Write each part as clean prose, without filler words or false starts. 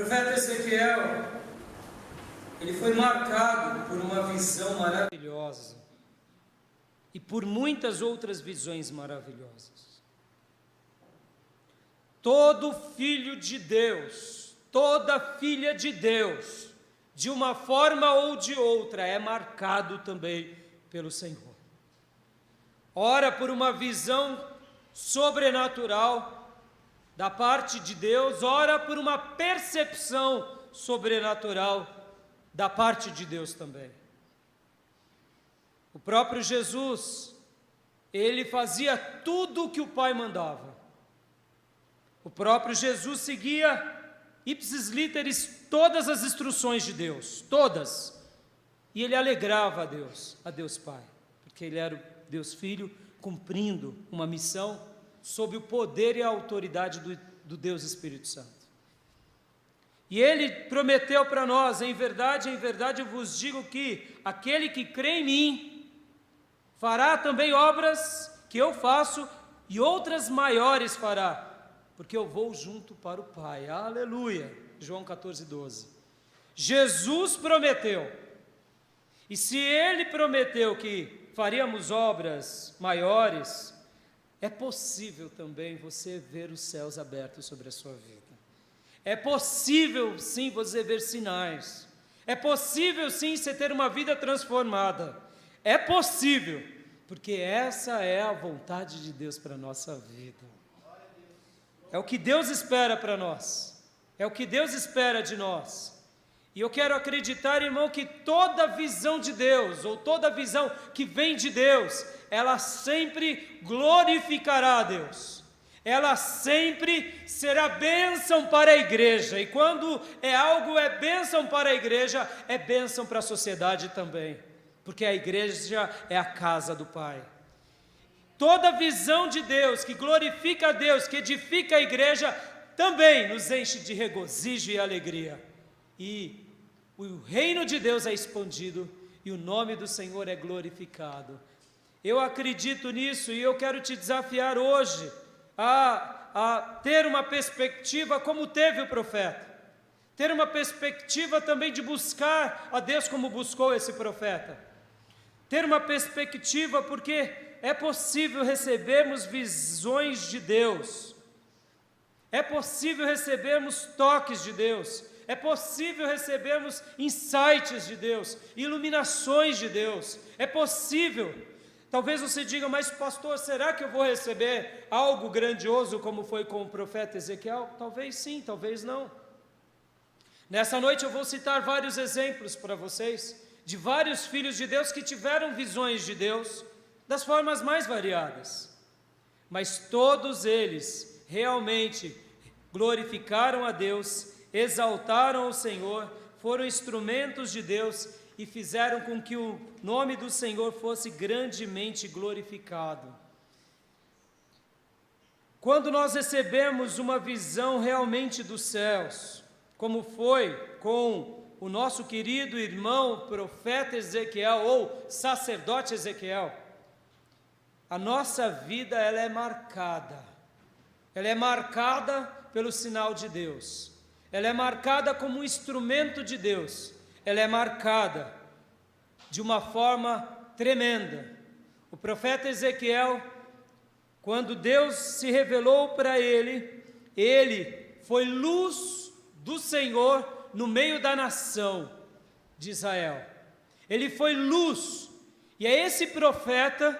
profeta Ezequiel, ele foi marcado por uma visão maravilhosa e por muitas outras visões maravilhosas. Todo filho de Deus, toda filha de Deus, de uma forma ou de outra, é marcado também pelo Senhor. Ora por uma visão sobrenatural da parte de Deus, ora por uma percepção sobrenatural da parte de Deus também. O próprio Jesus, ele fazia tudo o que o Pai mandava. O próprio Jesus seguia ipsis literis todas as instruções de Deus, todas. E ele alegrava a Deus Pai, porque ele era o Deus Filho cumprindo uma missão sob o poder e a autoridade do Deus Espírito Santo. E ele prometeu para nós: em verdade eu vos digo que aquele que crê em mim fará também obras que eu faço, e outras maiores fará, porque eu vou junto para o Pai. Aleluia. João 14:12. Jesus prometeu, e se ele prometeu que faríamos obras maiores, é possível também você ver os céus abertos sobre a sua vida. É possível sim você ver sinais. É possível sim você ter uma vida transformada. É possível, porque essa é a vontade de Deus para a nossa vida. É o que Deus espera para nós. É o que Deus espera de nós. E eu quero acreditar, irmão, que toda visão de Deus, ou toda visão que vem de Deus, ela sempre glorificará a Deus. Ela sempre será bênção para a igreja. E quando algo é bênção para a igreja, é bênção para a sociedade também. Porque a igreja é a casa do Pai. Toda visão de Deus que glorifica a Deus, que edifica a igreja, também nos enche de regozijo e alegria. E o reino de Deus é expandido e o nome do Senhor é glorificado. Eu acredito nisso e eu quero te desafiar hoje a ter uma perspectiva como teve o profeta. Ter uma perspectiva também de buscar a Deus como buscou esse profeta. Ter uma perspectiva, porque é possível recebermos visões de Deus. É possível recebermos toques de Deus. É possível recebermos insights de Deus, iluminações de Deus. É possível. Talvez você diga: mas pastor, será que eu vou receber algo grandioso como foi com o profeta Ezequiel? Talvez sim, talvez não. Nessa noite eu vou citar vários exemplos para vocês, de vários filhos de Deus que tiveram visões de Deus, das formas mais variadas. Mas todos eles realmente glorificaram a Deus, exaltaram o Senhor, foram instrumentos de Deus e fizeram com que o nome do Senhor fosse grandemente glorificado. Quando nós recebemos uma visão realmente dos céus, como foi com o nosso querido irmão profeta Ezequiel, ou sacerdote Ezequiel, a nossa vida ela é marcada pelo sinal de Deus. Ela é marcada como um instrumento de Deus. Ela é marcada de uma forma tremenda. O profeta Ezequiel, quando Deus se revelou para ele, ele foi luz do Senhor no meio da nação de Israel. Ele foi luz. E é esse profeta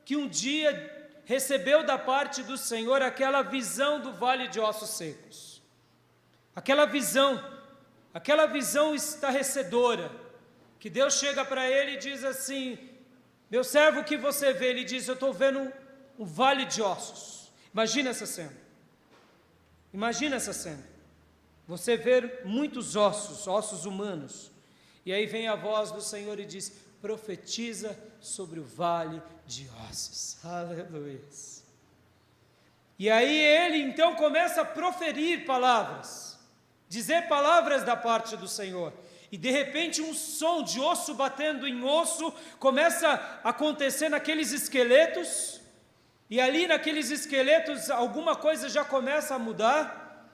que um dia recebeu da parte do Senhor aquela visão do vale de ossos secos. Aquela visão estarrecedora, que Deus chega para ele e diz assim: meu servo, o que você vê? Ele diz: eu estou vendo um vale de ossos. Imagina essa cena. Você vê muitos ossos humanos. E aí vem a voz do Senhor e diz: profetiza sobre o vale de ossos. Aleluia. E aí ele então começa a proferir palavras, dizer palavras da parte do Senhor. E de repente um som de osso batendo em osso começa a acontecer naqueles esqueletos. E ali naqueles esqueletos alguma coisa já começa a mudar.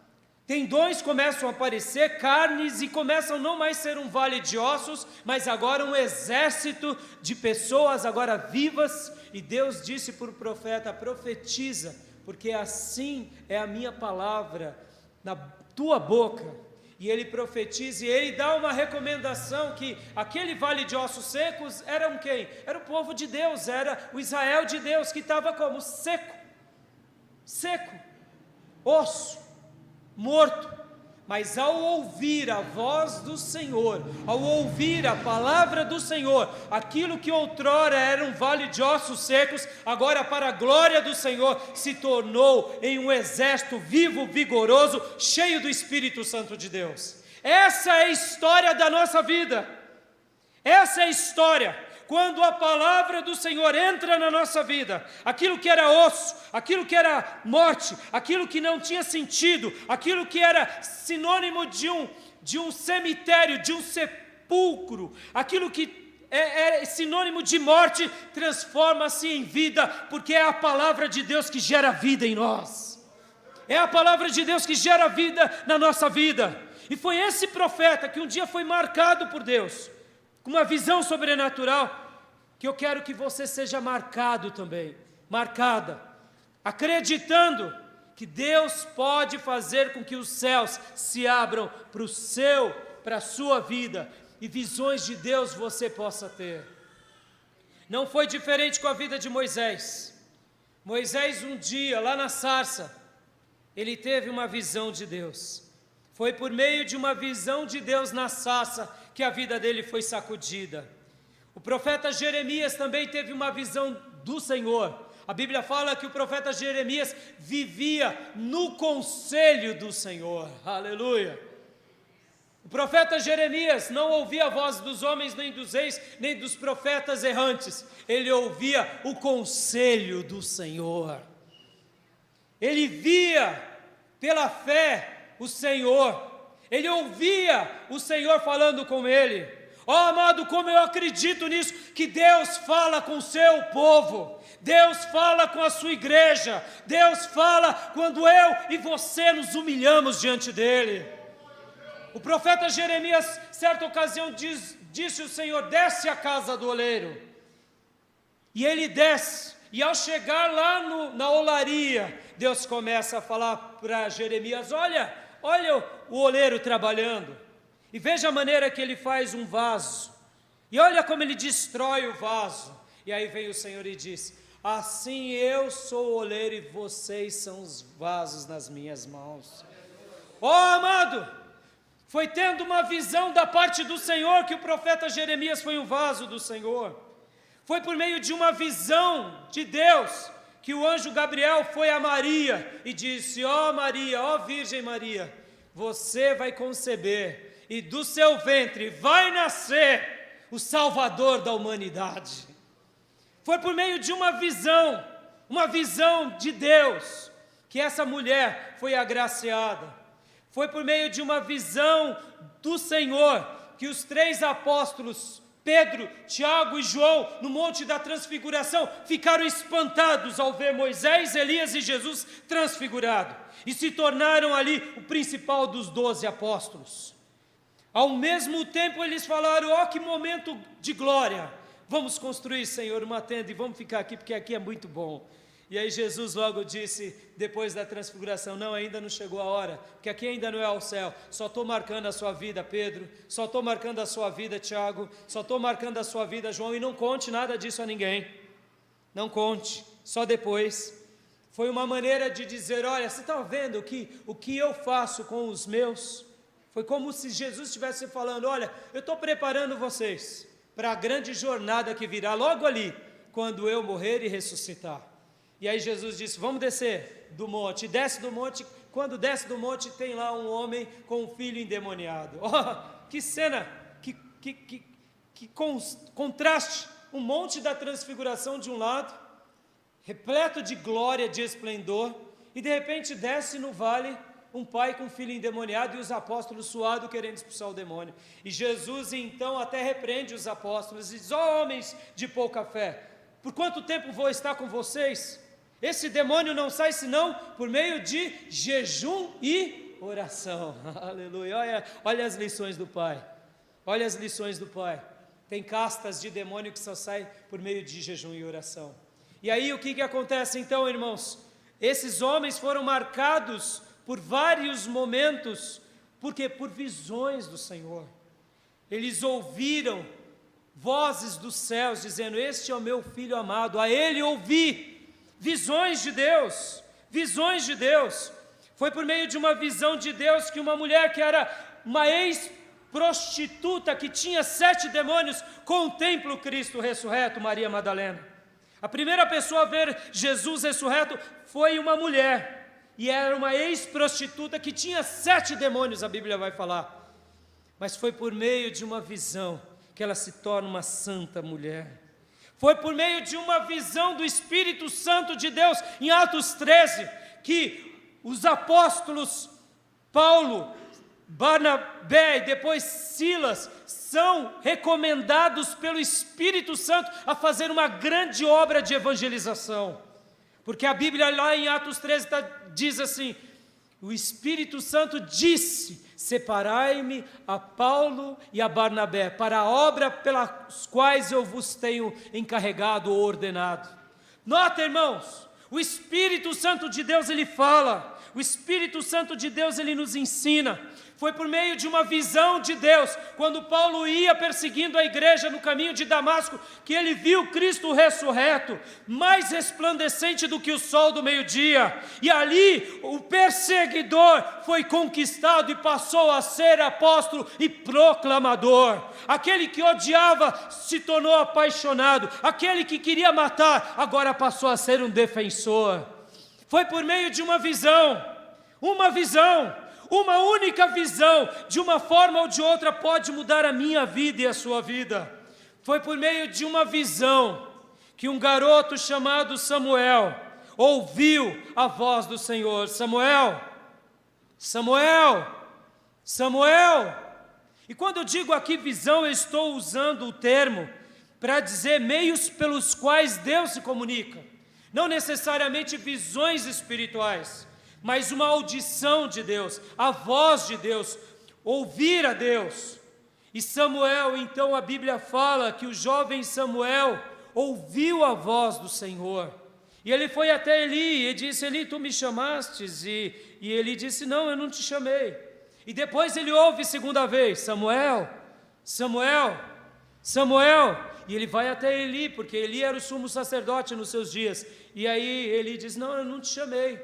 Tendões começam a aparecer, carnes, e começam não mais ser um vale de ossos, mas agora um exército de pessoas agora vivas. E Deus disse para o profeta: profetiza, porque assim é a minha palavra na tua boca. E ele profetiza, e ele dá uma recomendação que aquele vale de ossos secos eram quem? Era o povo de Deus, era o Israel de Deus, que estava como? Seco, osso, morto. Mas ao ouvir a voz do Senhor, ao ouvir a palavra do Senhor, aquilo que outrora era um vale de ossos secos, agora para a glória do Senhor, se tornou em um exército vivo, vigoroso, cheio do Espírito Santo de Deus. Essa é a história da nossa vida. Essa é a história. Quando a palavra do Senhor entra na nossa vida, aquilo que era osso, aquilo que era morte, aquilo que não tinha sentido, aquilo que era sinônimo de um cemitério, de um sepulcro, aquilo que é sinônimo de morte, transforma-se em vida, porque é a palavra de Deus que gera vida em nós. É a palavra de Deus que gera vida na nossa vida. E foi esse profeta que um dia foi marcado por Deus, com uma visão sobrenatural, que eu quero que você seja marcado também, marcada, acreditando que Deus pode fazer com que os céus se abram para a sua vida, e visões de Deus você possa ter. Não foi diferente com a vida de Moisés. Moisés um dia, lá na sarça, ele teve uma visão de Deus. Foi por meio de uma visão de Deus na sarça que a vida dele foi sacudida. O profeta Jeremias também teve uma visão do Senhor. A Bíblia fala que o profeta Jeremias vivia no conselho do Senhor. Aleluia! O profeta Jeremias não ouvia a voz dos homens, nem dos reis, nem dos profetas errantes. Ele ouvia o conselho do Senhor. Ele via pela fé o Senhor. Ele ouvia o Senhor falando com ele. Ó amado, como eu acredito nisso, que Deus fala com o seu povo, Deus fala com a sua igreja, Deus fala quando eu e você nos humilhamos diante dEle. O profeta Jeremias, certa ocasião, disse o Senhor: desce à casa do oleiro. E ele desce, e ao chegar lá na olaria, Deus começa a falar para Jeremias: olha o oleiro trabalhando. E veja a maneira que ele faz um vaso, e olha como ele destrói o vaso. E aí vem o Senhor e diz: assim eu sou o oleiro e vocês são os vasos nas minhas mãos. Ó amado, foi tendo uma visão da parte do Senhor que o profeta Jeremias foi um vaso do Senhor. Foi por meio de uma visão de Deus que o anjo Gabriel foi a Maria e disse: ó Maria, ó Virgem Maria, você vai conceber, e do seu ventre vai nascer o Salvador da humanidade. Foi por meio de uma visão de Deus, que essa mulher foi agraciada. Foi por meio de uma visão do Senhor, que os 3 apóstolos, Pedro, Tiago e João, no Monte da Transfiguração, ficaram espantados ao ver Moisés, Elias e Jesus transfigurado, e se tornaram ali o principal dos 12 apóstolos. Ao mesmo tempo eles falaram: ó, que momento de glória, vamos construir, Senhor, uma tenda e vamos ficar aqui, porque aqui é muito bom. E aí Jesus logo disse, depois da transfiguração: não, ainda não chegou a hora, porque aqui ainda não é o céu. Só estou marcando a sua vida, Pedro, só estou marcando a sua vida, Tiago, só estou marcando a sua vida, João, e não conte nada disso a ninguém. Não conte, só depois. Foi uma maneira de dizer: olha, você está vendo o que eu faço com os meus? Foi como se Jesus estivesse falando: olha, eu estou preparando vocês para a grande jornada que virá logo ali, quando eu morrer e ressuscitar. E aí Jesus disse: vamos descer do monte. Desce do monte. Quando desce do monte, tem lá um homem com um filho endemoniado. Oh, que cena, que contraste. Um monte da transfiguração de um lado, repleto de glória, de esplendor, e de repente desce no vale um pai com um filho endemoniado e os apóstolos suados querendo expulsar o demônio. E Jesus então até repreende os apóstolos e diz: ó homens de pouca fé, por quanto tempo vou estar com vocês? Esse demônio não sai senão por meio de jejum e oração. Aleluia. Olha as lições do Pai. Olha as lições do Pai. Tem castas de demônio que só saem por meio de jejum e oração. E aí o que acontece então, irmãos? Esses homens foram marcados por vários momentos, porque por visões do Senhor. Eles ouviram vozes dos céus dizendo: este é o meu filho amado, a ele ouvi. Visões de Deus, visões de Deus. Foi por meio de uma visão de Deus que uma mulher que era uma ex-prostituta, que tinha 7 demônios, contempla o Cristo ressurreto, Maria Madalena. A primeira pessoa a ver Jesus ressurreto foi uma mulher, e era uma ex-prostituta que tinha 7 demônios, a Bíblia vai falar. Mas foi por meio de uma visão que ela se torna uma santa mulher. Foi por meio de uma visão do Espírito Santo de Deus, em Atos 13, que os apóstolos Paulo, Barnabé e depois Silas são recomendados pelo Espírito Santo a fazer uma grande obra de evangelização. Porque a Bíblia lá em Atos 13 diz assim: o Espírito Santo disse: separai-me a Paulo e a Barnabé para a obra pelas quais eu vos tenho encarregado ou ordenado. Nota, irmãos, o Espírito Santo de Deus, ele fala, o Espírito Santo de Deus, ele nos ensina. Foi por meio de uma visão de Deus, quando Paulo ia perseguindo a igreja no caminho de Damasco, que ele viu Cristo ressurreto, mais resplandecente do que o sol do meio-dia, e ali o perseguidor foi conquistado e passou a ser apóstolo e proclamador. Aquele que odiava se tornou apaixonado, aquele que queria matar agora passou a ser um defensor. Foi por meio de uma visão, uma única visão, de uma forma ou de outra, pode mudar a minha vida e a sua vida. Foi por meio de uma visão que um garoto chamado Samuel ouviu a voz do Senhor: Samuel, Samuel, Samuel. E quando eu digo aqui visão, eu estou usando o termo para dizer meios pelos quais Deus se comunica. Não necessariamente visões espirituais, mas uma audição de Deus, a voz de Deus, ouvir a Deus. E Samuel, então a Bíblia fala que o jovem Samuel ouviu a voz do Senhor. E ele foi até Eli e disse: Eli, tu me chamastes? E Eli disse: não, eu não te chamei. E depois ele ouve segunda vez: Samuel, Samuel, Samuel. E ele vai até Eli, porque Eli era o sumo sacerdote nos seus dias. E aí Eli diz: não, eu não te chamei.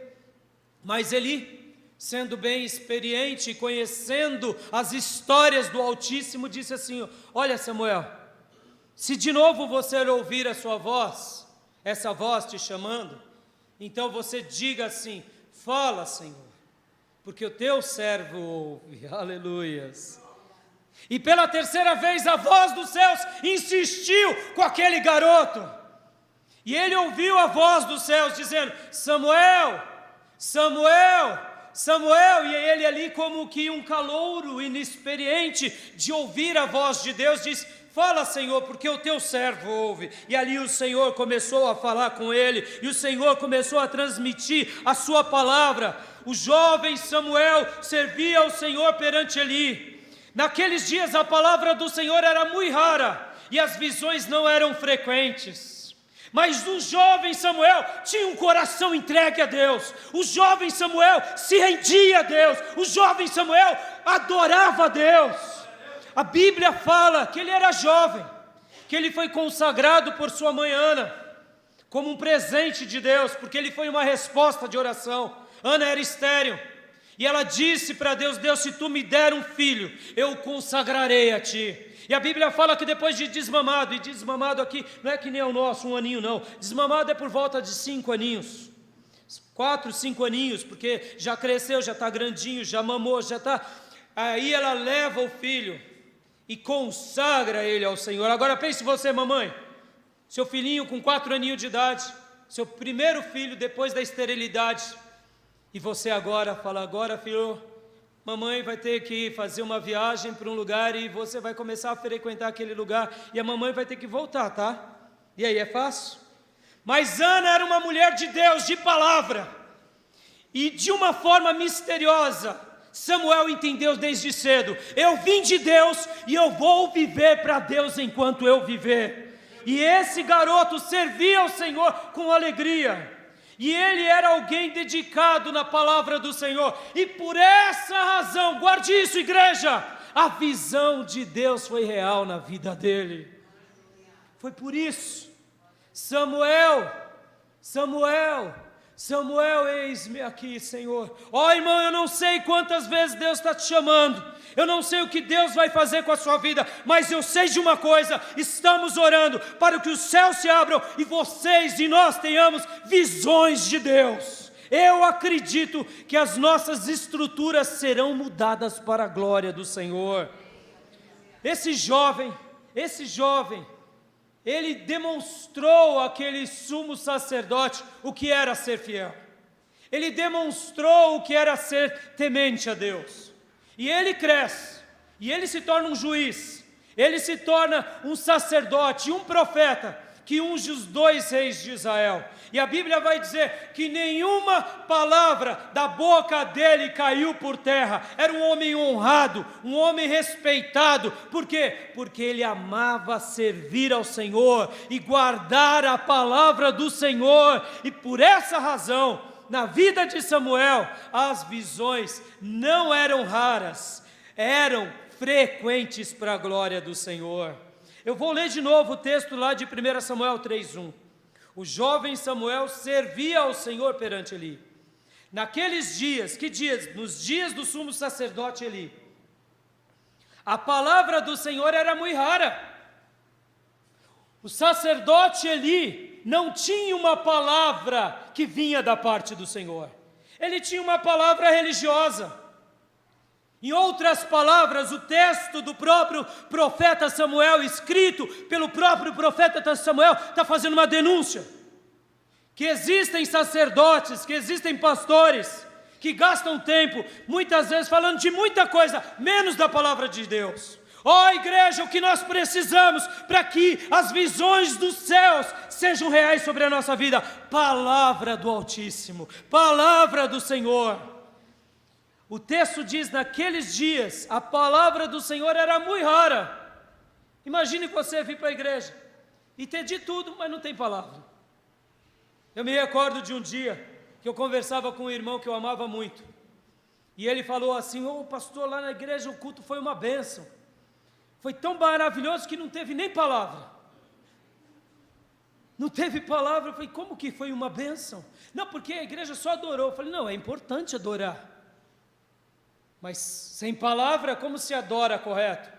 Mas Eli, sendo bem experiente, conhecendo as histórias do Altíssimo, disse assim: olha, Samuel, se de novo você ouvir a sua voz, essa voz te chamando, então você diga assim: fala, Senhor, porque o teu servo ouve. Aleluias. E pela terceira vez a voz dos céus insistiu com aquele garoto, e ele ouviu a voz dos céus dizendo: Samuel, Samuel, Samuel. E ele ali, como que um calouro inexperiente de ouvir a voz de Deus, diz: fala, Senhor, porque o teu servo ouve. E ali o Senhor começou a falar com ele, e o Senhor começou a transmitir a sua palavra. O jovem Samuel servia ao Senhor perante Eli. Naqueles dias a palavra do Senhor era muito rara, e as visões não eram frequentes. Mas o jovem Samuel tinha um coração entregue a Deus. O jovem Samuel se rendia a Deus. O jovem Samuel adorava a Deus. A Bíblia fala que ele era jovem, que ele foi consagrado por sua mãe Ana como um presente de Deus, porque ele foi uma resposta de oração. Ana era estéril, e ela disse para Deus: Deus, se tu me der um filho, eu o consagrarei a ti. E a Bíblia fala que depois de desmamado, e desmamado aqui não é que nem o nosso, 1 aninho não, desmamado é por volta de 5 aninhos, 4, 5 aninhos, porque já cresceu, já está grandinho, já mamou, já está. Aí ela leva o filho e consagra ele ao Senhor. Agora pense você, mamãe, seu filhinho com 4 aninhos de idade, seu primeiro filho depois da esterilidade, e você agora fala: agora, filho, mamãe vai ter que fazer uma viagem para um lugar e você vai começar a frequentar aquele lugar e a mamãe vai ter que voltar, tá? E aí, é fácil? Mas Ana era uma mulher de Deus, de palavra, e de uma forma misteriosa, Samuel entendeu desde cedo: eu vim de Deus e eu vou viver para Deus enquanto eu viver. E esse garoto servia ao Senhor com alegria. E ele era alguém dedicado na palavra do Senhor. E por essa razão, guarde isso, igreja, a visão de Deus foi real na vida dele. Foi por isso: Samuel, eis-me aqui, Senhor. Ó irmão, eu não sei quantas vezes Deus está te chamando, eu não sei o que Deus vai fazer com a sua vida, mas eu sei de uma coisa: estamos orando para que os céus se abram e vocês e nós tenhamos visões de Deus. Eu acredito que as nossas estruturas serão mudadas para a glória do Senhor. Esse jovem, ele demonstrou àquele sumo sacerdote o que era ser fiel. Ele demonstrou o que era ser temente a Deus. E ele cresce, e ele se torna um juiz, ele se torna um sacerdote, um profeta, que unge os 2 reis de Israel. E a Bíblia vai dizer que nenhuma palavra da boca dele caiu por terra. Era um homem honrado, um homem respeitado. Por quê? Porque ele amava servir ao Senhor e guardar a palavra do Senhor. E por essa razão, na vida de Samuel, as visões não eram raras, eram frequentes para a glória do Senhor. Eu vou ler de novo o texto lá de 1 Samuel 3:1. O jovem Samuel servia ao Senhor perante Eli. Naqueles dias, que dias? Nos dias do sumo sacerdote Eli, a palavra do Senhor era muito rara. O sacerdote Eli não tinha uma palavra que vinha da parte do Senhor. Ele tinha uma palavra religiosa. Em outras palavras, o texto do próprio profeta Samuel, escrito pelo próprio profeta Samuel, está fazendo uma denúncia: que existem sacerdotes, que existem pastores, que gastam tempo, muitas vezes falando de muita coisa, menos da palavra de Deus. Ó igreja, o que nós precisamos para que as visões dos céus sejam reais sobre a nossa vida? Palavra do Altíssimo, palavra do Senhor. O texto diz: naqueles dias, a palavra do Senhor era muito rara. Imagine você vir para a igreja e ter de tudo, mas não tem palavra. Eu me recordo de um dia que eu conversava com um irmão que eu amava muito. E ele falou assim: ô pastor, lá na igreja o culto foi uma bênção. Foi tão maravilhoso que não teve nem palavra. Não teve palavra. Eu falei: como que foi uma bênção? Não, porque a igreja só adorou. Eu falei: não, é importante adorar. Mas sem palavra, como se adora, correto?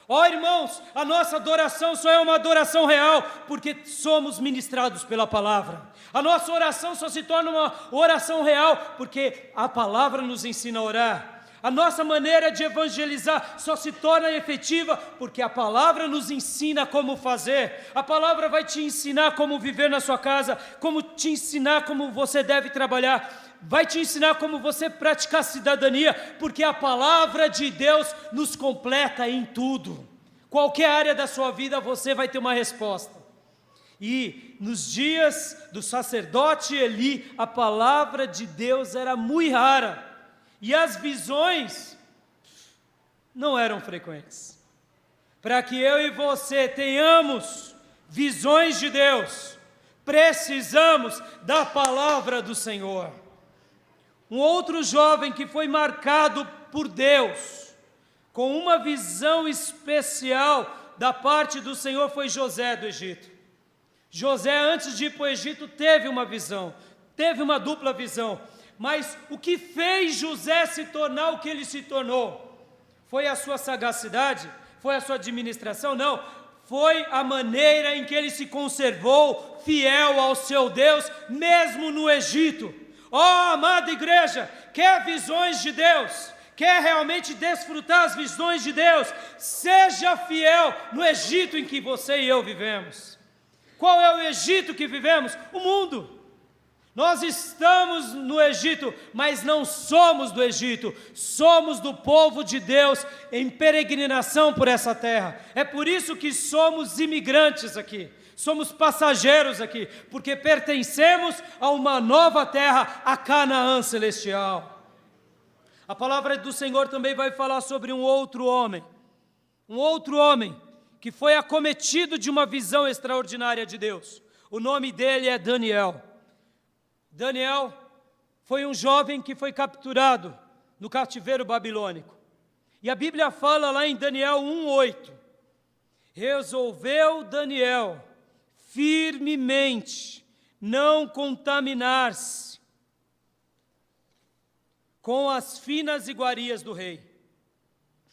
Ó irmãos, a nossa adoração só é uma adoração real porque somos ministrados pela palavra. A nossa oração só se torna uma oração real porque a palavra nos ensina a orar. A nossa maneira de evangelizar só se torna efetiva porque a palavra nos ensina como fazer. A palavra vai te ensinar como viver na sua casa, como te ensinar como você deve trabalhar, vai te ensinar como você praticar cidadania, porque a palavra de Deus nos completa em tudo. Qualquer área da sua vida você vai ter uma resposta. E nos dias do sacerdote Eli, a palavra de Deus era muito rara. E as visões não eram frequentes. Para que eu e você tenhamos visões de Deus, precisamos da palavra do Senhor. Um outro jovem que foi marcado por Deus, com uma visão especial da parte do Senhor, foi José do Egito. José, antes de ir para o Egito, teve uma visão, teve uma dupla visão. Mas o que fez José se tornar o que ele se tornou? Foi a sua sagacidade? Foi a sua administração? Não. Foi a maneira em que ele se conservou fiel ao seu Deus, mesmo no Egito. Ó, amada igreja, quer visões de Deus? Quer realmente desfrutar as visões de Deus? Seja fiel no Egito em que você e eu vivemos. Qual é o Egito que vivemos? O mundo. Nós estamos no Egito, mas não somos do Egito, somos do povo de Deus em peregrinação por essa terra. É por isso que somos imigrantes aqui, somos passageiros aqui, porque pertencemos a uma nova terra, a Canaã celestial. A palavra do Senhor também vai falar sobre um outro homem que foi acometido de uma visão extraordinária de Deus. O nome dele é Daniel. Daniel foi um jovem que foi capturado no cativeiro babilônico. E a Bíblia fala lá em Daniel 1:8, resolveu Daniel firmemente não contaminar-se com as finas iguarias do rei,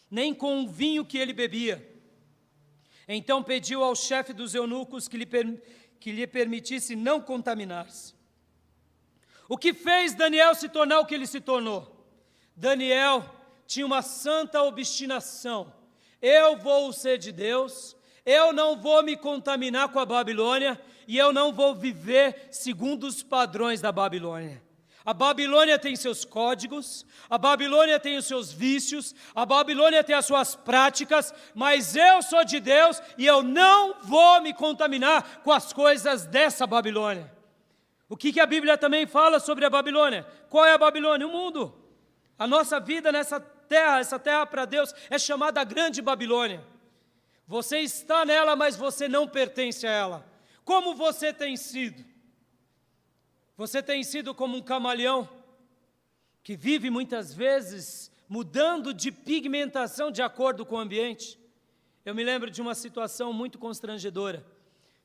nem com o vinho que ele bebia. Então pediu ao chefe dos eunucos que lhe permitisse não contaminar-se. O que fez Daniel se tornar o que ele se tornou? Daniel tinha uma santa obstinação. Eu vou ser de Deus, eu não vou me contaminar com a Babilônia e eu não vou viver segundo os padrões da Babilônia. A Babilônia tem seus códigos, a Babilônia tem os seus vícios, a Babilônia tem as suas práticas, mas eu sou de Deus e eu não vou me contaminar com as coisas dessa Babilônia. O que a Bíblia também fala sobre a Babilônia? Qual é a Babilônia? O mundo. A nossa vida nessa terra, essa terra para Deus é chamada a Grande Babilônia. Você está nela, mas você não pertence a ela. Como você tem sido? Você tem sido como um camaleão que vive muitas vezes mudando de pigmentação de acordo com o ambiente. Eu me lembro de uma situação muito constrangedora.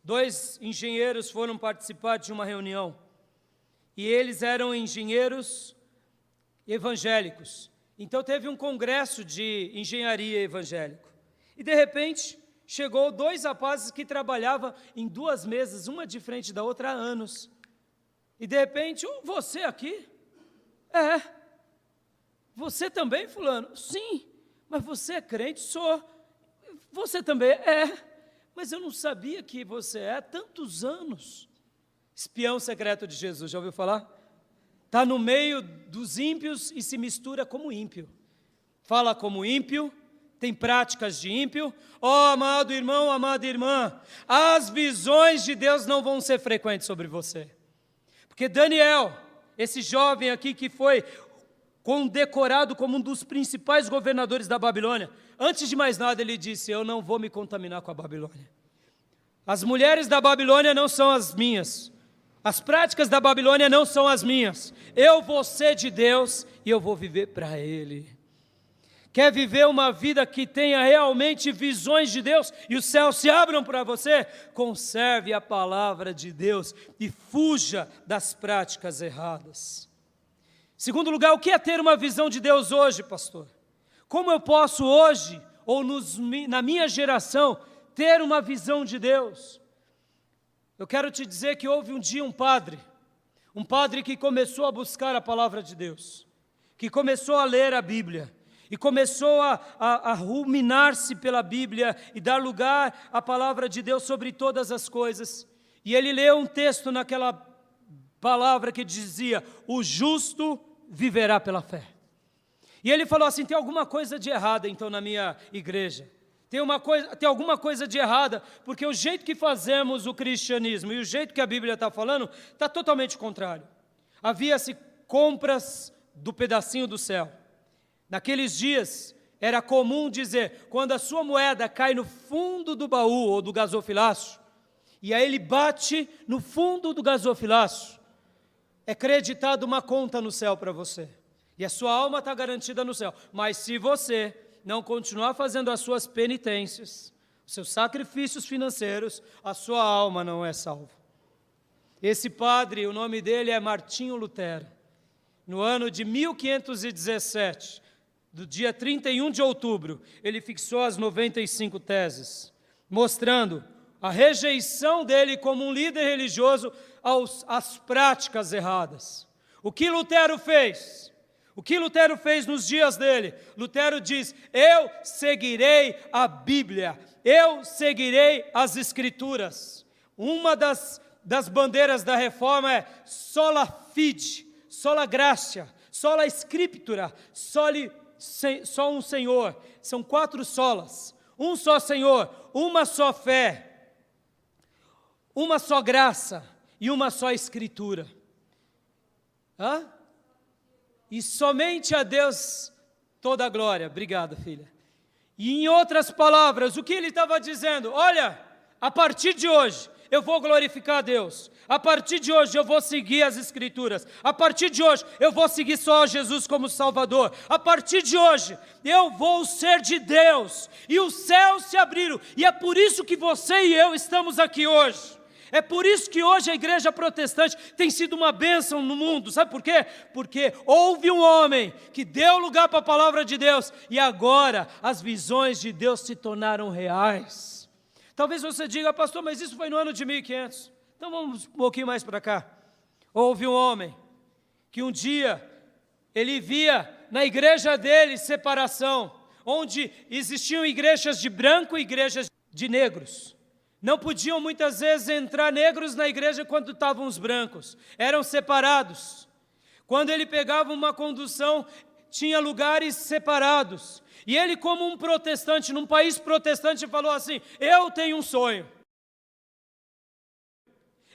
2 engenheiros foram participar de uma reunião e eles eram engenheiros evangélicos. Então teve um congresso de engenharia evangélico. E de repente chegou 2 rapazes que trabalhavam em 2 mesas, uma de frente da outra há anos. E de repente, você aqui? É. Você também, fulano? Sim. Mas você é crente? Sou. Você também? É. Mas eu não sabia que você é há tantos anos. Espião secreto de Jesus, já ouviu falar? Está no meio dos ímpios e se mistura como ímpio. Fala como ímpio, tem práticas de ímpio. Amado irmão, amada irmã, as visões de Deus não vão ser frequentes sobre você. Porque Daniel, esse jovem aqui que foi condecorado como um dos principais governadores da Babilônia, antes de mais nada ele disse, eu não vou me contaminar com a Babilônia. As mulheres da Babilônia não são as minhas. As práticas da Babilônia não são as minhas. Eu vou ser de Deus e eu vou viver para Ele. Quer viver uma vida que tenha realmente visões de Deus e os céus se abram para você? Conserve a palavra de Deus e fuja das práticas erradas. Segundo lugar, o que é ter uma visão de Deus hoje, pastor? Como eu posso hoje, ou na minha geração, ter uma visão de Deus? Eu quero te dizer que houve um dia um padre que começou a buscar a palavra de Deus, que começou a ler a Bíblia, e começou a ruminar-se pela Bíblia e dar lugar à palavra de Deus sobre todas as coisas. E ele leu um texto naquela palavra que dizia, o justo viverá pela fé. E ele falou assim, tem alguma coisa de errada então na minha igreja. Tem alguma coisa de errada, porque o jeito que fazemos o cristianismo e o jeito que a Bíblia está falando, está totalmente contrário. Havia-se compras do pedacinho do céu. Naqueles dias, era comum dizer, quando a sua moeda cai no fundo do baú ou do gasofilaço, e aí ele bate no fundo do gasofilaço, é creditado uma conta no céu para você. E a sua alma está garantida no céu. Mas se você não continuar fazendo as suas penitências, os seus sacrifícios financeiros, a sua alma não é salva. Esse padre, o nome dele é Martinho Lutero. No ano de 1517, do dia 31 de outubro, ele fixou as 95 teses, mostrando a rejeição dele como um líder religioso às práticas erradas. O que Lutero fez? O que Lutero fez nos dias dele? Lutero diz, eu seguirei a Bíblia, eu seguirei as Escrituras. Uma das bandeiras da reforma é sola fide, sola gratia, sola scriptura, só um Senhor. São 4 solas, um só Senhor, uma só fé, uma só graça e uma só Escritura. e somente a Deus toda a glória. Obrigado, filha. E em outras palavras, o que ele estava dizendo? Olha, a partir de hoje, eu vou glorificar a Deus. A partir de hoje eu vou seguir as Escrituras. A partir de hoje eu vou seguir só Jesus como Salvador. A partir de hoje eu vou ser de Deus. E os céus se abriram. E é por isso que você e eu estamos aqui hoje. É por isso que hoje a igreja protestante tem sido uma bênção no mundo. Sabe por quê? Porque houve um homem que deu lugar para a palavra de Deus e agora as visões de Deus se tornaram reais. Talvez você diga, pastor, mas isso foi no ano de 1500. Então vamos um pouquinho mais para cá. Houve um homem que um dia ele via na igreja dele separação, onde existiam igrejas de branco e igrejas de negros. Não podiam muitas vezes entrar negros na igreja quando estavam os brancos, eram separados. Quando ele pegava uma condução, tinha lugares separados. E ele, como um protestante, num país protestante, falou assim: eu tenho um sonho.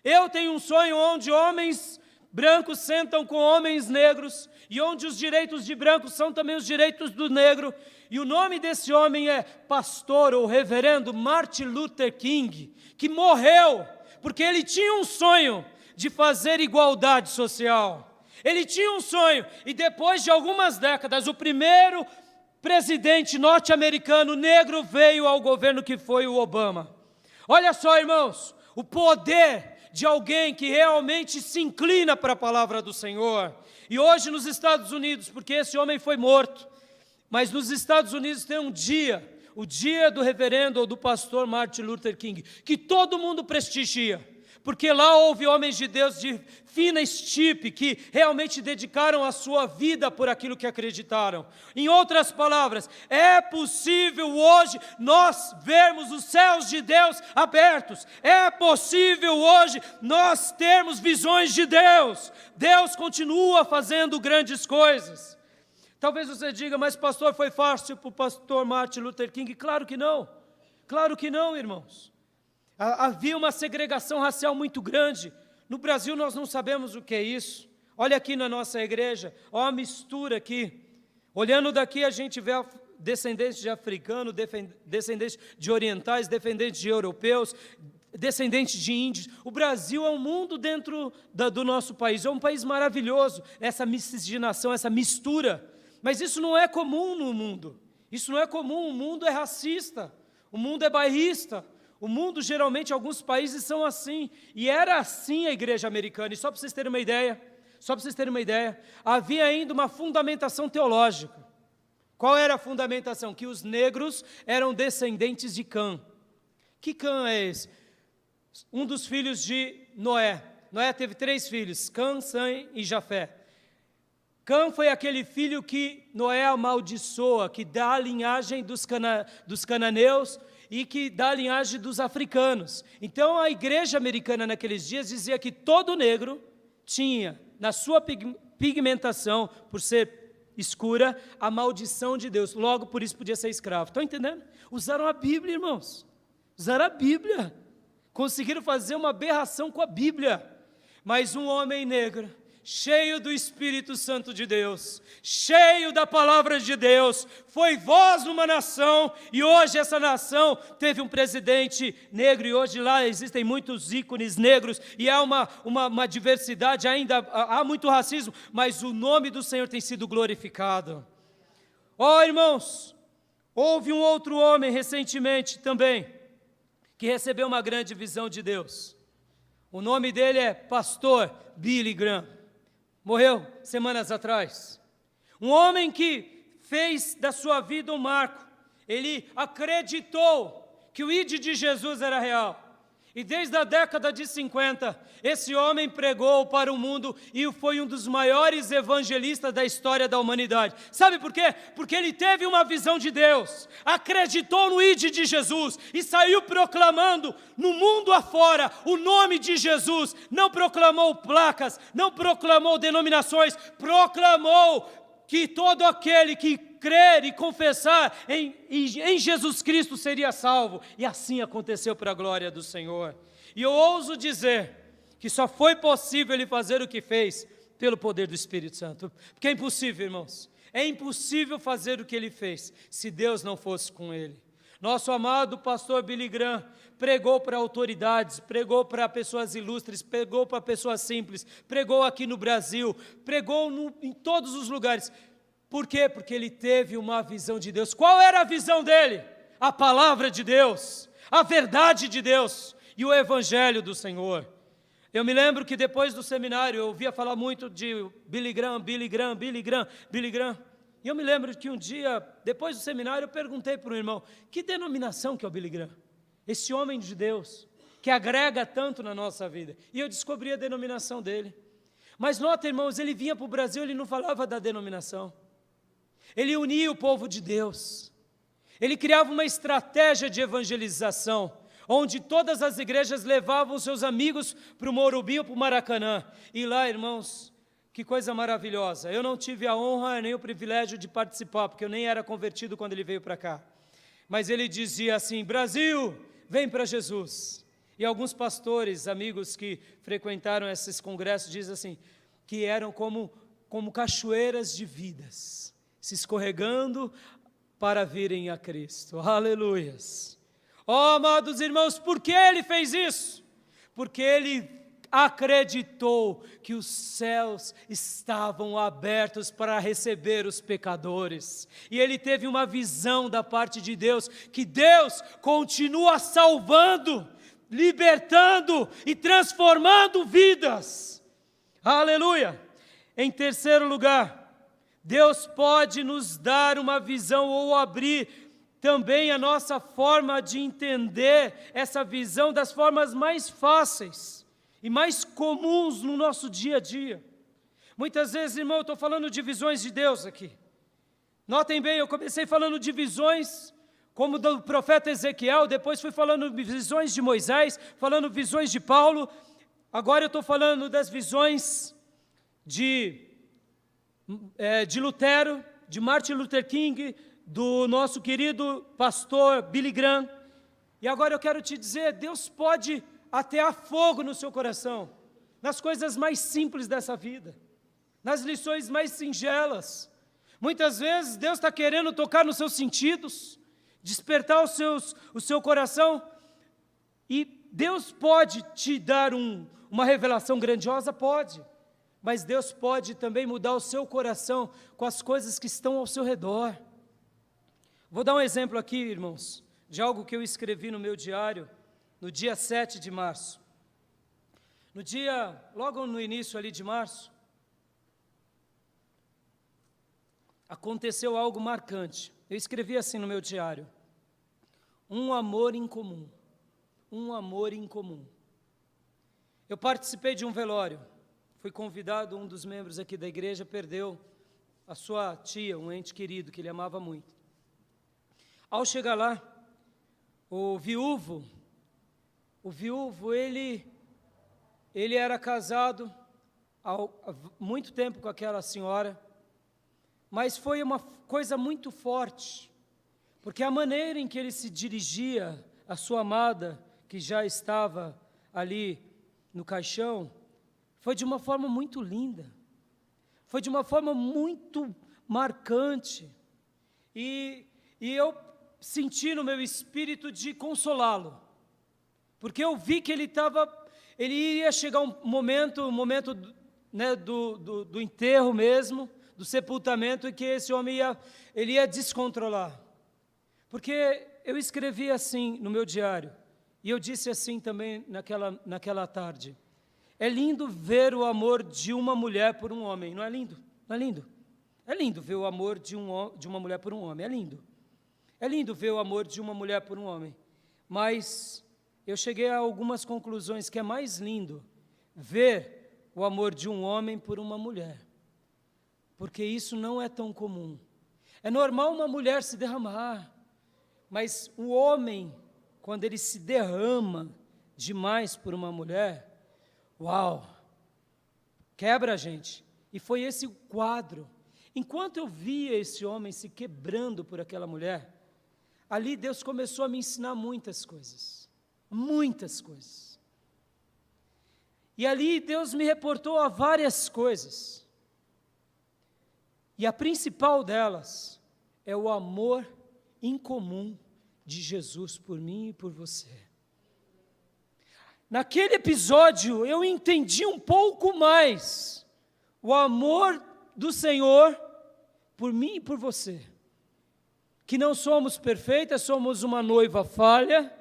Eu tenho um sonho onde homens brancos sentam com homens negros, e onde os direitos de brancos são também os direitos do negro. E o nome desse homem é pastor ou reverendo Martin Luther King, que morreu porque ele tinha um sonho de fazer igualdade social. Ele tinha um sonho, e depois de algumas décadas, o primeiro presidente norte-americano negro veio ao governo, que foi o Obama. Olha só, irmãos, o poder de alguém que realmente se inclina para a palavra do Senhor. E hoje nos Estados Unidos, porque esse homem foi morto, mas nos Estados Unidos tem um dia, o dia do reverendo ou do pastor Martin Luther King, que todo mundo prestigia, porque lá houve homens de Deus de fina estipe, que realmente dedicaram a sua vida por aquilo que acreditaram. Em outras palavras, é possível hoje nós vermos os céus de Deus abertos, é possível hoje nós termos visões de Deus. Deus continua fazendo grandes coisas. Talvez você diga, mas pastor, foi fácil para o pastor Martin Luther King? Claro que não, irmãos. Havia uma segregação racial muito grande. No Brasil nós não sabemos o que é isso. Olha aqui na nossa igreja, olha a mistura aqui. Olhando daqui a gente vê descendentes de africanos, descendentes de orientais, descendentes de europeus, descendentes de índios. O Brasil é um mundo dentro do nosso país, é um país maravilhoso, essa miscigenação, essa mistura. Mas isso não é comum no mundo, isso não é comum, o mundo é racista, o mundo é bairrista, o mundo geralmente, alguns países são assim, e era assim a igreja americana. E só para vocês terem uma ideia, havia ainda uma fundamentação teológica. Qual era a fundamentação? Que os negros eram descendentes de Cã. Que Cã é esse? Um dos filhos de Noé. Noé teve 3 filhos, Cã, Sem e Jafé. Cã foi aquele filho que Noé amaldiçoa, que dá a linhagem dos cananeus e que dá a linhagem dos africanos. Então a igreja americana naqueles dias dizia que todo negro tinha, na sua pigmentação, por ser escura, a maldição de Deus. Logo, por isso podia ser escravo. Estão entendendo? Usaram a Bíblia, irmãos. Usaram a Bíblia. Conseguiram fazer uma aberração com a Bíblia. Mas um homem negro, cheio do Espírito Santo de Deus, cheio da palavra de Deus, foi voz numa nação, e hoje essa nação teve um presidente negro, e hoje lá existem muitos ícones negros, e há uma diversidade, ainda há muito racismo, mas o nome do Senhor tem sido glorificado. Irmãos, houve um outro homem recentemente também, que recebeu uma grande visão de Deus. O nome dele é pastor Billy Graham. Morreu semanas atrás. Um homem que fez da sua vida um marco. Ele acreditou que o ID de Jesus era real. E desde a década de 50, esse homem pregou para o mundo e foi um dos maiores evangelistas da história da humanidade. Sabe por quê? Porque ele teve uma visão de Deus, acreditou no ID de Jesus e saiu proclamando no mundo afora o nome de Jesus. Não proclamou placas, não proclamou denominações, proclamou que todo aquele que crer e confessar em Jesus Cristo seria salvo. E assim aconteceu para a glória do Senhor. E eu ouso dizer que só foi possível ele fazer o que fez pelo poder do Espírito Santo. Porque é impossível, irmãos. É impossível fazer o que ele fez, se Deus não fosse com ele. Nosso amado pastor Billy Graham pregou para autoridades, pregou para pessoas ilustres, pregou para pessoas simples, pregou aqui no Brasil, pregou em todos os lugares. Por quê? Porque ele teve uma visão de Deus. Qual era a visão dele? A palavra de Deus, a verdade de Deus e o evangelho do Senhor. Eu me lembro que depois do seminário eu ouvia falar muito de Billy Graham. E eu me lembro que um dia, depois do seminário, eu perguntei para um irmão, que denominação que é o Billy Graham? Esse homem de Deus, que agrega tanto na nossa vida. E eu descobri a denominação dele. Mas nota, irmãos, ele vinha para o Brasil, ele não falava da denominação. Ele unia o povo de Deus. Ele criava uma estratégia de evangelização, onde todas as igrejas levavam seus amigos para o Morumbi ou para o Maracanã. E lá, irmãos, que coisa maravilhosa. Eu não tive a honra nem o privilégio de participar, porque eu nem era convertido quando ele veio para cá. Mas ele dizia assim, Brasil, vem para Jesus. E alguns pastores, amigos que frequentaram esses congressos, dizem assim, que eram como cachoeiras de vidas, se escorregando para virem a Cristo. Aleluias. Oh, amados irmãos, por que ele fez isso? Porque ele acreditou que os céus estavam abertos para receber os pecadores. E ele teve uma visão da parte de Deus, que Deus continua salvando, libertando e transformando vidas. Aleluia! Em terceiro lugar, Deus pode nos dar uma visão ou abrir também a nossa forma de entender essa visão das formas mais fáceis e mais comuns no nosso dia a dia. Muitas vezes, irmão, eu estou falando de visões de Deus aqui. Notem bem, eu comecei falando de visões como do profeta Ezequiel, depois fui falando de visões de Moisés, falando visões de Paulo, agora eu estou falando das visões de Lutero, de Martin Luther King, do nosso querido pastor Billy Graham. E agora eu quero te dizer, Deus pode atear fogo no seu coração, nas coisas mais simples dessa vida, nas lições mais singelas. Muitas vezes Deus está querendo tocar nos seus sentidos, despertar o seu coração, e Deus pode te dar uma revelação grandiosa, pode, mas Deus pode também mudar o seu coração com as coisas que estão ao seu redor. Vou dar um exemplo aqui, irmãos, de algo que eu escrevi no meu diário, no dia 7 de março. Logo no início ali de março, aconteceu algo marcante. Eu escrevi assim no meu diário, um amor incomum, um amor incomum. Eu participei de um velório, fui convidado, um dos membros aqui da igreja perdeu a sua tia, um ente querido que ele amava muito. Ao chegar lá, o viúvo, ele era casado há muito tempo com aquela senhora, mas foi uma coisa muito forte, porque a maneira em que ele se dirigia à sua amada, que já estava ali no caixão, foi de uma forma muito linda, foi de uma forma muito marcante, e eu senti no meu espírito de consolá-lo, porque eu vi que ele ia chegar um momento né, do enterro mesmo, do sepultamento, e que esse homem ia descontrolar. Porque eu escrevi assim no meu diário, e eu disse assim também naquela tarde, é lindo ver o amor de uma mulher por um homem, não é lindo? Não é lindo? É lindo ver o amor de uma mulher por um homem, é lindo. É lindo ver o amor de uma mulher por um homem, mas eu cheguei a algumas conclusões que é mais lindo ver o amor de um homem por uma mulher, porque isso não é tão comum. É normal uma mulher se derramar, mas o homem, quando ele se derrama demais por uma mulher, uau, quebra a gente. E foi esse o quadro. Enquanto eu via esse homem se quebrando por aquela mulher, ali Deus começou a me ensinar muitas coisas, muitas coisas. E ali Deus me reportou a várias coisas. E a principal delas é o amor incomum de Jesus por mim e por você. Naquele episódio eu entendi um pouco mais o amor do Senhor por mim e por você. Que não somos perfeitas, somos uma noiva falha,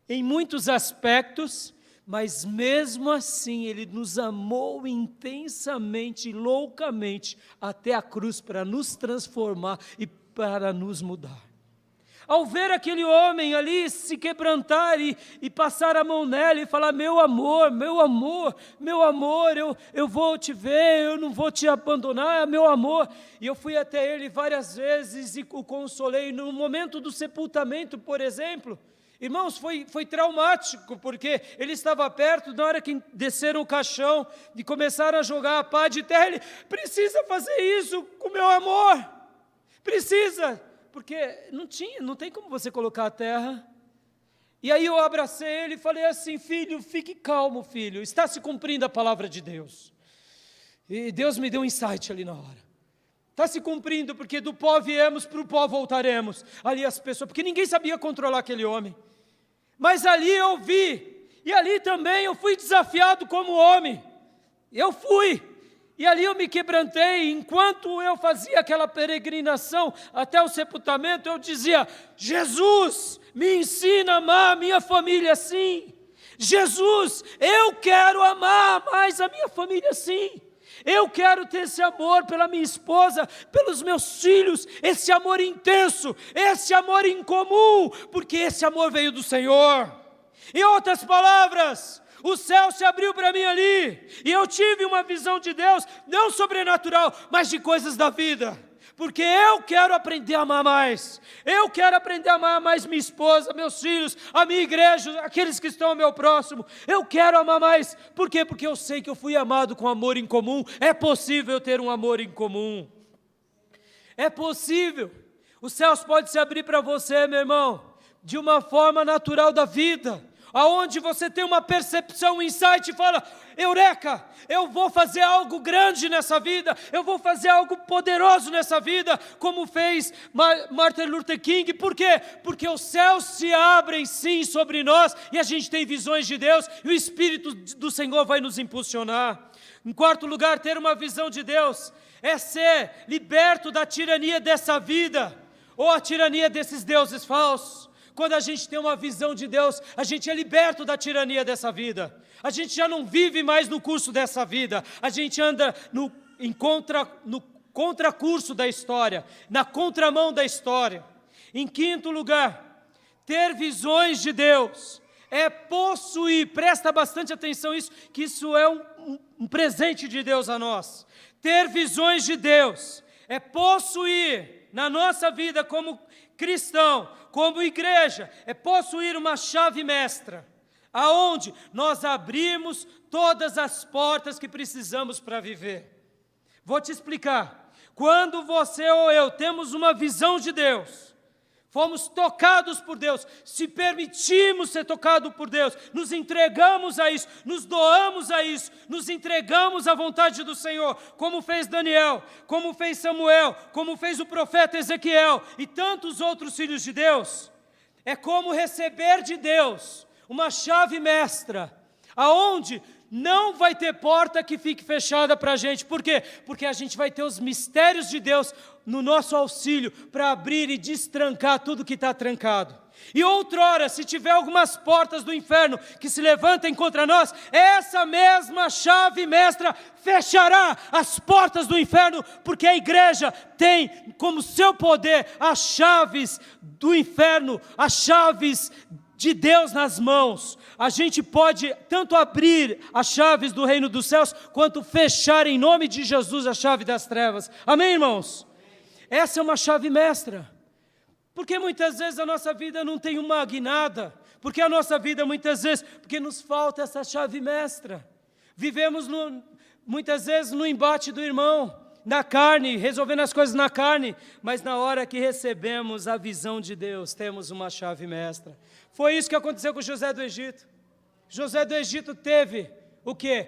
em muitos aspectos, mas mesmo assim Ele nos amou intensamente, loucamente, até a cruz para nos transformar e para nos mudar. Ao ver aquele homem ali se quebrantar e passar a mão nela e falar, meu amor, meu amor, meu amor, eu vou te ver, eu não vou te abandonar, meu amor. E eu fui até ele várias vezes e o consolei. No momento do sepultamento, por exemplo, irmãos, foi traumático, porque ele estava perto, na hora que desceram o caixão e começaram a jogar a pá de terra, ele precisa fazer isso com meu amor, precisa. Porque não tem como você colocar a terra. E aí eu abracei ele e falei assim, filho, fique calmo, filho, está se cumprindo a palavra de Deus. E Deus me deu um insight ali na hora. Está se cumprindo, porque do pó viemos, para o pó voltaremos. Ali as pessoas, porque ninguém sabia controlar aquele homem. Mas ali eu vi, e ali também eu fui desafiado como homem. Eu fui. E ali eu me quebrantei, enquanto eu fazia aquela peregrinação até o sepultamento, eu dizia, Jesus, me ensina a amar a minha família assim. Jesus, eu quero amar mais a minha família assim. Eu quero ter esse amor pela minha esposa, pelos meus filhos, esse amor intenso, esse amor incomum, porque esse amor veio do Senhor. Em outras palavras, o céu se abriu para mim ali, e eu tive uma visão de Deus, não sobrenatural, mas de coisas da vida, porque eu quero aprender a amar mais, eu quero aprender a amar mais minha esposa, meus filhos, a minha igreja, aqueles que estão ao meu próximo, eu quero amar mais, por quê? Porque eu sei que eu fui amado com amor em comum, é possível ter um amor em comum, é possível, os céus podem se abrir para você, meu irmão, de uma forma natural da vida, aonde você tem uma percepção, um insight e fala, eureka, eu vou fazer algo grande nessa vida, eu vou fazer algo poderoso nessa vida, como fez Martin Luther King, por quê? Porque os céus se abrem sim sobre nós, e a gente tem visões de Deus, e o Espírito do Senhor vai nos impulsionar. Em quarto lugar, ter uma visão de Deus, é ser liberto da tirania dessa vida, ou a tirania desses deuses falsos. Quando a gente tem uma visão de Deus, a gente é liberto da tirania dessa vida. A gente já não vive mais no curso dessa vida. A gente anda no contracurso da história, na contramão da história. Em quinto lugar, ter visões de Deus é possuir, presta bastante atenção nisso, que isso é um presente de Deus a nós. Ter visões de Deus é possuir na nossa vida como cristão, como igreja, é possuir uma chave mestra, aonde nós abrimos todas as portas que precisamos para viver. Vou te explicar. Quando você ou eu temos uma visão de Deus, fomos tocados por Deus, se permitimos ser tocados por Deus, nos entregamos a isso, nos doamos a isso, nos entregamos à vontade do Senhor, como fez Daniel, como fez Samuel, como fez o profeta Ezequiel e tantos outros filhos de Deus, é como receber de Deus uma chave mestra, aonde não vai ter porta que fique fechada para a gente. Por quê? Porque a gente vai ter os mistérios de Deus no nosso auxílio para abrir e destrancar tudo que está trancado. E outrora, se tiver algumas portas do inferno que se levantem contra nós, essa mesma chave mestra fechará as portas do inferno, porque a igreja tem como seu poder as chaves do inferno, as chaves de Deus nas mãos. A gente pode tanto abrir as chaves do reino dos céus, quanto fechar em nome de Jesus a chave das trevas. Amém, irmãos? Essa é uma chave mestra. Porque muitas vezes a nossa vida não tem uma guinada, porque a nossa vida muitas vezes, porque nos falta essa chave mestra. Vivemos muitas vezes no embate do irmão, na carne, resolvendo as coisas na carne, mas na hora que recebemos a visão de Deus, temos uma chave mestra. Foi isso que aconteceu com José do Egito. José do Egito teve o quê?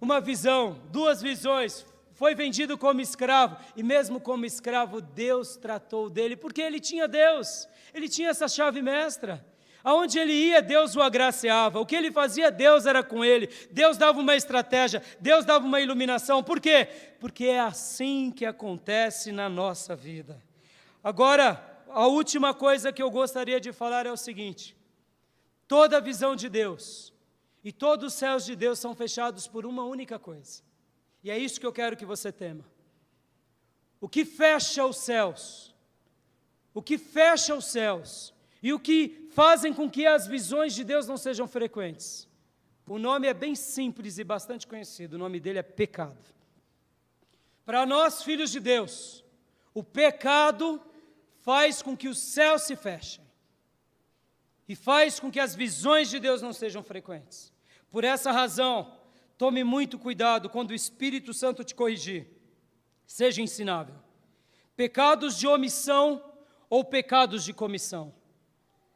Uma visão, 2 visões, foi vendido como escravo, e mesmo como escravo, Deus tratou dele, porque ele tinha Deus, ele tinha essa chave mestra. Aonde ele ia, Deus o agraciava. O que ele fazia, Deus era com ele. Deus dava uma estratégia, Deus dava uma iluminação. Por quê? Porque é assim que acontece na nossa vida. Agora, a última coisa que eu gostaria de falar é o seguinte: toda a visão de Deus e todos os céus de Deus são fechados por uma única coisa. E é isso que eu quero que você tema. O que fecha os céus? O que fecha os céus? E o que fazem com que as visões de Deus não sejam frequentes? O nome é bem simples e bastante conhecido, o nome dele é pecado. Para nós, filhos de Deus, o pecado faz com que os céus se fechem e faz com que as visões de Deus não sejam frequentes. Por essa razão, tome muito cuidado quando o Espírito Santo te corrigir. Seja ensinável. Pecados de omissão ou pecados de comissão.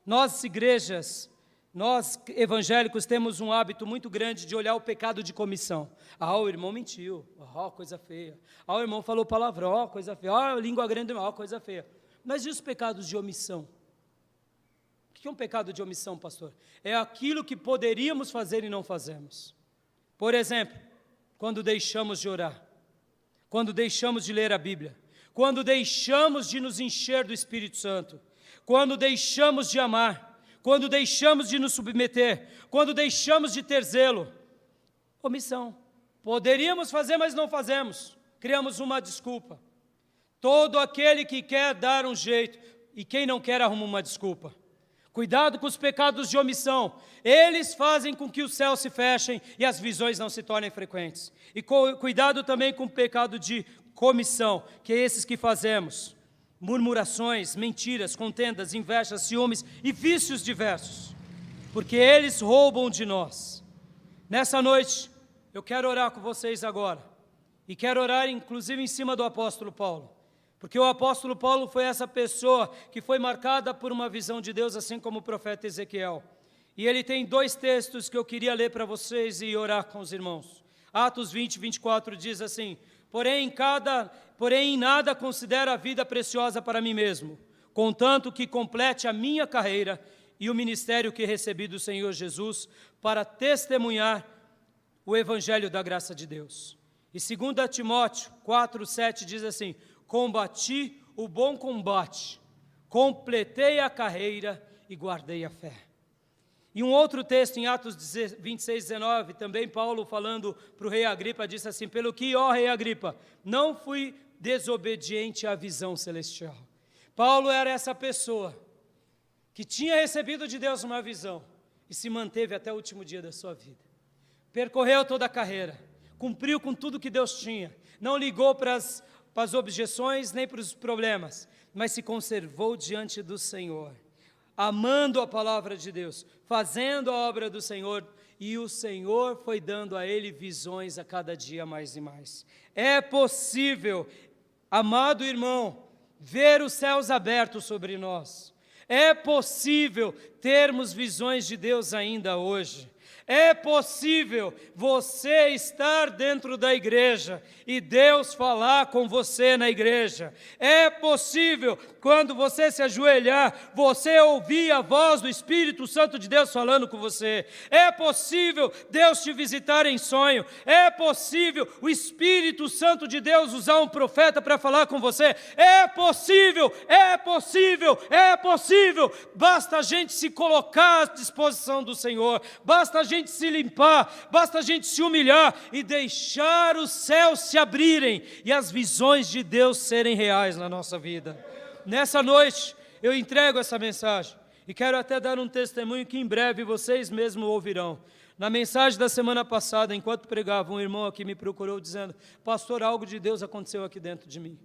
Nós, igrejas, nós evangélicos temos um hábito muito grande de olhar o pecado de comissão. Ah, o irmão mentiu, coisa feia. Ah, o irmão falou palavrão, coisa feia. Ah, língua grande, coisa feia. Mas e os pecados de omissão? O que é um pecado de omissão, pastor? É aquilo que poderíamos fazer e não fazemos. Por exemplo, quando deixamos de orar, quando deixamos de ler a Bíblia, quando deixamos de nos encher do Espírito Santo, quando deixamos de amar, quando deixamos de nos submeter, quando deixamos de ter zelo. Omissão. Poderíamos fazer, mas não fazemos. Criamos uma desculpa. Todo aquele que quer dar um jeito, e quem não quer arruma uma desculpa. Cuidado com os pecados de omissão. Eles fazem com que os céus se fechem e as visões não se tornem frequentes. E cuidado também com o pecado de comissão, que é esses que fazemos. Murmurações, mentiras, contendas, invejas, ciúmes e vícios diversos, porque eles roubam de nós. Nessa noite, eu quero orar com vocês agora, e quero orar inclusive em cima do apóstolo Paulo, porque o apóstolo Paulo foi essa pessoa que foi marcada por uma visão de Deus, assim como o profeta Ezequiel. E ele tem 2 textos que eu queria ler para vocês e orar com os irmãos. Atos 20, 24 diz assim: Porém, em nada considero a vida preciosa para mim mesmo, contanto que complete a minha carreira e o ministério que recebi do Senhor Jesus para testemunhar o evangelho da graça de Deus. E 2 Timóteo 4, 7 diz assim: Combati o bom combate, completei a carreira e guardei a fé. E um outro texto em Atos 26, 19, também Paulo falando para o rei Agripa, disse assim: Pelo que, ó rei Agripa, não fui desobediente à visão celestial. Paulo era essa pessoa que tinha recebido de Deus uma visão e se manteve até o último dia da sua vida. Percorreu toda a carreira, cumpriu com tudo que Deus tinha, não ligou para as objeções nem para os problemas, mas se conservou diante do Senhor, amando a palavra de Deus, fazendo a obra do Senhor, e o Senhor foi dando a ele visões a cada dia mais e mais. É possível, amado irmão, ver os céus abertos sobre nós. É possível termos visões de Deus ainda hoje. É possível você estar dentro da igreja e Deus falar com você na igreja. É possível, quando você se ajoelhar, você ouvir a voz do Espírito Santo de Deus falando com você. É possível Deus te visitar em sonho. É possível o Espírito Santo de Deus usar um profeta para falar com você. É possível, é possível, é possível. Basta a gente se colocar à disposição do Senhor. Basta a gente se limpar, basta a gente se humilhar e deixar os céus se abrirem e as visões de Deus serem reais na nossa vida. Nessa noite eu entrego essa mensagem e quero até dar um testemunho que em breve vocês mesmos ouvirão. Na mensagem da semana passada, enquanto pregava, um irmão aqui me procurou dizendo: pastor, algo de Deus aconteceu aqui dentro de mim.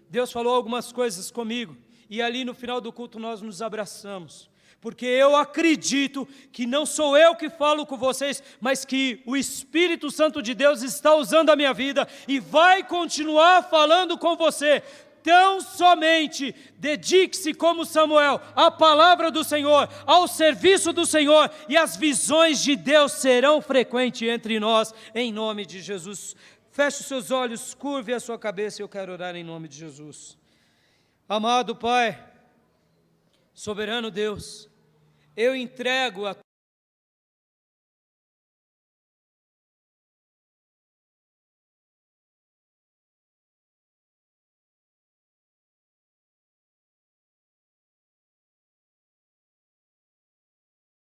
Deus falou algumas coisas comigo e ali no final do culto nós nos abraçamos. Porque eu acredito que não sou eu que falo com vocês, mas que o Espírito Santo de Deus está usando a minha vida e vai continuar falando com você. tão somente dedique-se como Samuel à palavra do Senhor, ao serviço do Senhor, e as visões de Deus serão frequentes entre nós, em nome de Jesus. Feche os seus olhos, curve a sua cabeça, eu quero orar em nome de Jesus. Amado Pai, soberano Deus, eu entrego a